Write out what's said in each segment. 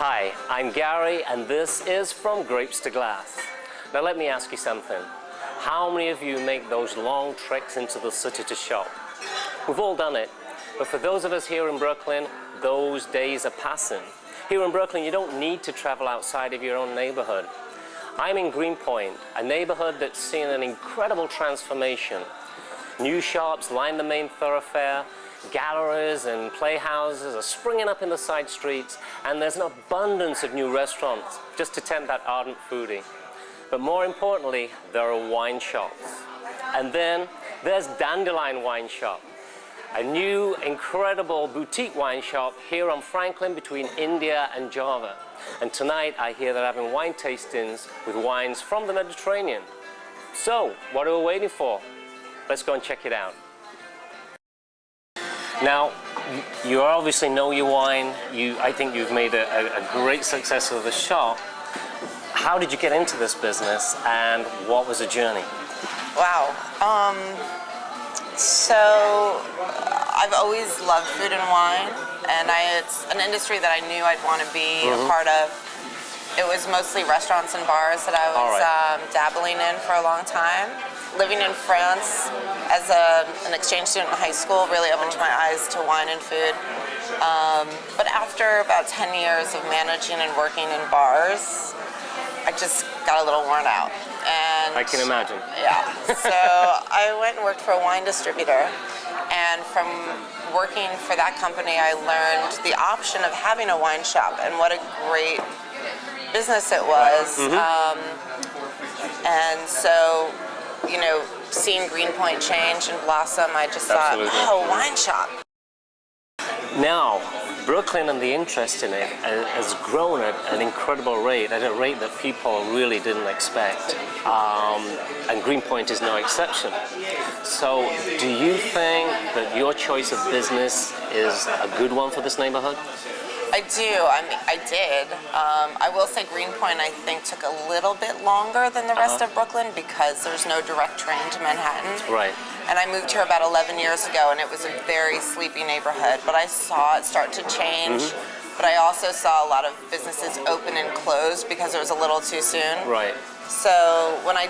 Hi, I'm Garry and this is From Grapes to Glass. Now let me ask you something. How many of you make those long treks into the city to shop? We've all done it, but for those of us here in Brooklyn, those days are passing. Here in Brooklyn, you don't need to travel outside of your own neighborhood. I'm in Greenpoint, a neighborhood that's seen an incredible transformation. New shops line the main thoroughfare, galleries and playhouses are springing up in the side streets, and there's an abundance of new restaurants just to tempt that ardent foodie. But more importantly, there are wine shops. And then there's Dandelion Wine Shop, a new incredible boutique wine shop here on Franklin between India and Java. And tonight I hear they're having wine tastings with wines from the Mediterranean. So, what are we waiting for? Let's go and check it out. Now, you obviously know your wine. I think you've made a great success of the shop. How did you get into this business and what was the journey? Wow. So I've always loved food and wine, and it's an industry that I knew I'd want to be a part of. It was mostly restaurants and bars that I was dabbling in for a long time. Living in France as an exchange student in high school really opened my eyes to wine and food. But after about 10 years of managing and working in bars, I just got a little worn out. And I can imagine. Yeah. So I went and worked for a wine distributor. And from working for that company, I learned the option of having a wine shop and what a great business it was. And so, you know, seeing Greenpoint change and blossom, I just thought, oh, wine shop. Now, Brooklyn and the interest in it has grown at an incredible rate, at a rate that people really didn't expect. And Greenpoint is no exception. So, do you think that your choice of business is a good one for this neighborhood? I do. I did. I will say Greenpoint, I think, took a little bit longer than the rest of Brooklyn because there's no direct train to Manhattan. Right. And I moved here about 11 years ago, and it was a very sleepy neighborhood. But I saw it start to change. But I also saw a lot of businesses open and close because it was a little too soon. Right. So when I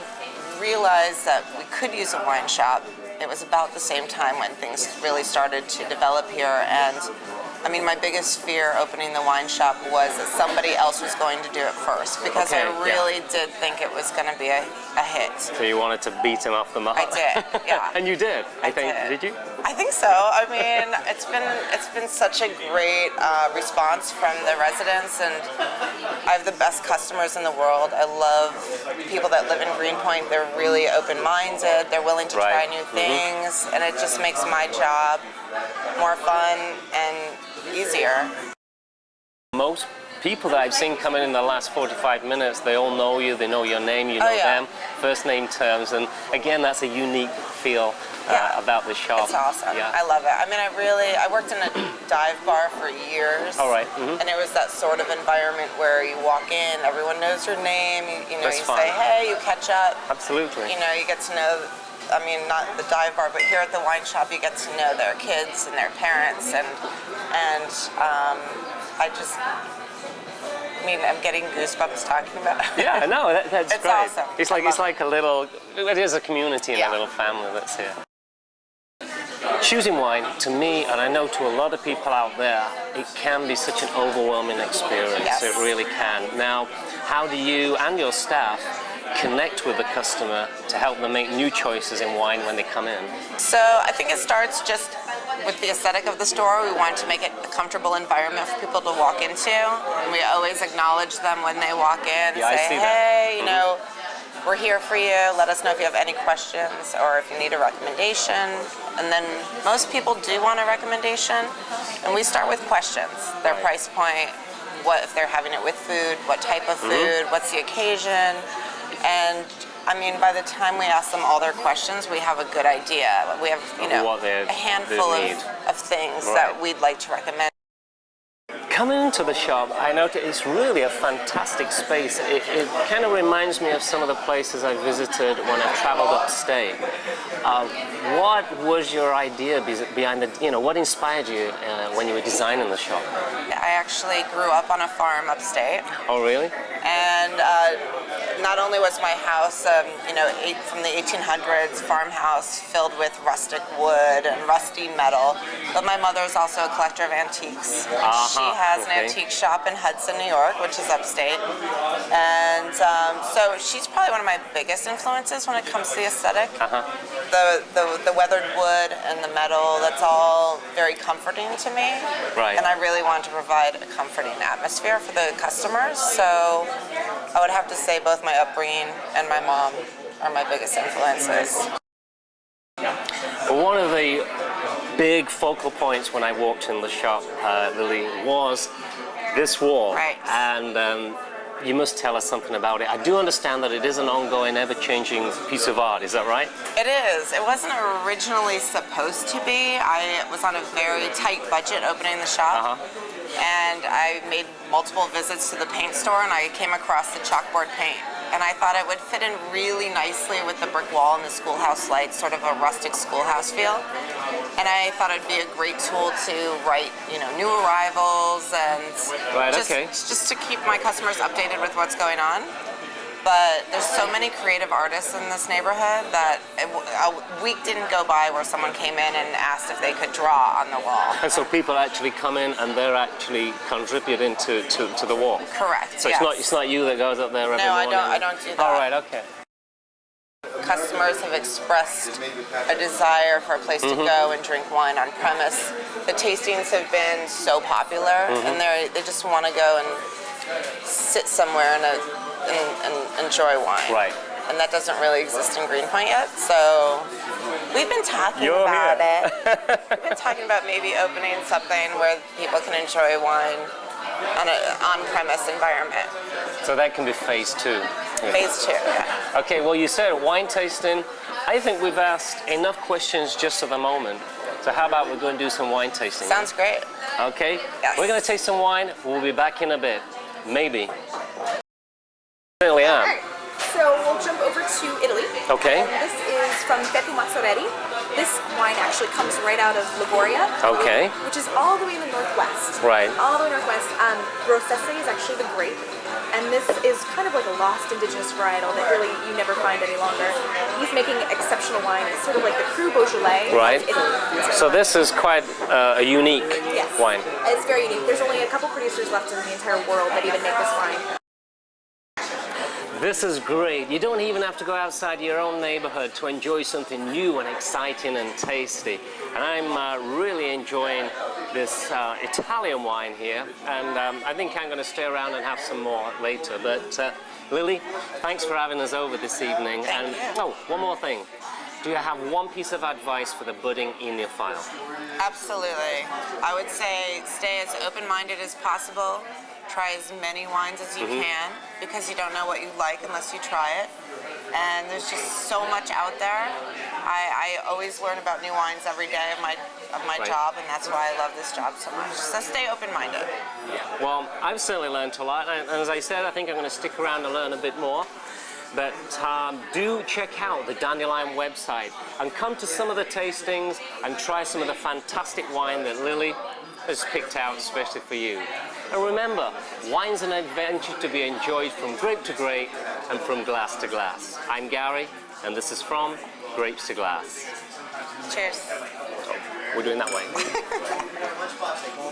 realized that we could use a wine shop, it was about the same time when things really started to develop here. And I mean, my biggest fear opening the wine shop was that somebody else was going to do it first, because I really did think it was going to be a hit. So you wanted to beat him off the mark? I did, yeah. And you did, I think. Did you? I think so. I mean, it's been such a great response from the residents, and I have the best customers in the world. I love people that live in Greenpoint. They're really open-minded. They're willing to try new things, and it just makes my job more fun and easier. Most people that I've seen come in the last 45 minutes, they all know you, they know your name, you know them, first name terms, and again, that's a unique feel about the shop. It's awesome. Yeah. I love it. I mean, I worked in a dive bar for years. All right. And it was that sort of environment where you walk in, everyone knows your name, you know, That's you fun. say, hey, you catch up. Absolutely. You know, you get to know, I mean, not the dive bar, but here at the wine shop, you get to know their kids and their parents, and I just, I mean, I'm getting goosebumps talking about it. Yeah, no, that's it's great. Awesome. It's like a little, it is a community and a little family that's here. Choosing wine, to me, and I know to a lot of people out there, it can be such an overwhelming experience. Yes. It really can. Now, how do you and your staff connect with the customer to help them make new choices in wine when they come in? So I think it starts just with the aesthetic of the store. We want to make it a comfortable environment for people to walk into. And we always acknowledge them when they walk in, say, hey, you know, we're here for you. Let us know if you have any questions or if you need a recommendation. And then most people do want a recommendation. And we start with questions. Their price point, what if they're having it with food, what type of food, what's the occasion. And I mean, by the time we ask them all their questions, we have a good idea. We have, you know, a handful of things that we'd like to recommend. Coming into the shop, I noticed it's really a fantastic space. It kind of reminds me of some of the places I visited when I traveled upstate. What was your idea behind the, what inspired you when you were designing the shop? I actually grew up on a farm upstate. Oh, really? And not only was my house, from the 1800s, farmhouse filled with rustic wood and rusty metal, but my mother's also a collector of antiques. She has an antique shop in Hudson, New York, which is upstate. And so she's probably one of my biggest influences when it comes to the aesthetic. The weathered wood and the metal, that's all very comforting to me. Right. And I really wanted to provide a comforting atmosphere for the customers. So I would have to say both my upbringing and my mom are my biggest influences. Well, one of the big focal points when I walked in the shop, Lily, was this wall. Right. And you must tell us something about it. I do understand that it is an ongoing, ever-changing piece of art. Is that right? It is. It wasn't originally supposed to be. I was on a very tight budget opening the shop. And I made multiple visits to the paint store, and I came across the chalkboard paint. And I thought it would fit in really nicely with the brick wall and the schoolhouse lights, sort of a rustic schoolhouse feel. And I thought it'd be a great tool to write, new arrivals and just to keep my customers updated with what's going on. But there's so many creative artists in this neighborhood that a week didn't go by where someone came in and asked if they could draw on the wall. And so people actually come in and they're actually contributing to the wall? Correct, so it's not you that goes up there every morning? No, I don't do that. All right, okay. Customers have expressed a desire for a place to go and drink wine on premise. The tastings have been so popular, and they just want to go and sit somewhere and enjoy wine. Right. And that doesn't really exist in Greenpoint yet, so we've been talking about it. We've been talking about maybe opening something where people can enjoy wine on an on-premise environment. So that can be phase 2. Phase 2, yeah. Okay, well, you said wine tasting. I think we've asked enough questions just at the moment. So how about we go and do some wine tasting? Sounds great. Okay. Yes. We're going to taste some wine. We'll be back in a bit. Maybe. Certainly am. Right. So we'll jump over to Italy. Okay. And this is from Pepe Mazzoretti. This wine actually comes right out of Liguria. Okay. Which is all the way in the northwest. Right. All the way northwest. Rossese is actually the grape. And this is kind of like a lost indigenous varietal that really you never find any longer. He's making exceptional wine. It's sort of like the Cru Beaujolais right. of Italy. So this is quite a unique wine. It's very unique. There's only a couple producers left in the entire world that even make this wine. This is great. You don't even have to go outside your own neighborhood to enjoy something new and exciting and tasty. And I'm really enjoying this Italian wine here. And I think I'm going to stay around and have some more later. But Lily, thanks for having us over this evening. Thank you. Oh, one more thing. Do you have one piece of advice for the budding eniophile? Absolutely. I would say stay as open-minded as possible. Try as many wines as you can, because you don't know what you like unless you try it. And there's just so much out there. I always learn about new wines every day of my job, and that's why I love this job so much. So stay open-minded. Well, I've certainly learned a lot, and as I said, I think I'm going to stick around and learn a bit more. But do check out the Dandelion website and come to some of the tastings and try some of the fantastic wine that Lily has picked out especially for you. And remember, wine's an adventure to be enjoyed from grape to grape and from glass to glass. I'm Garry, and this is from Grapes to Glass. Cheers. Oh, we're doing that way.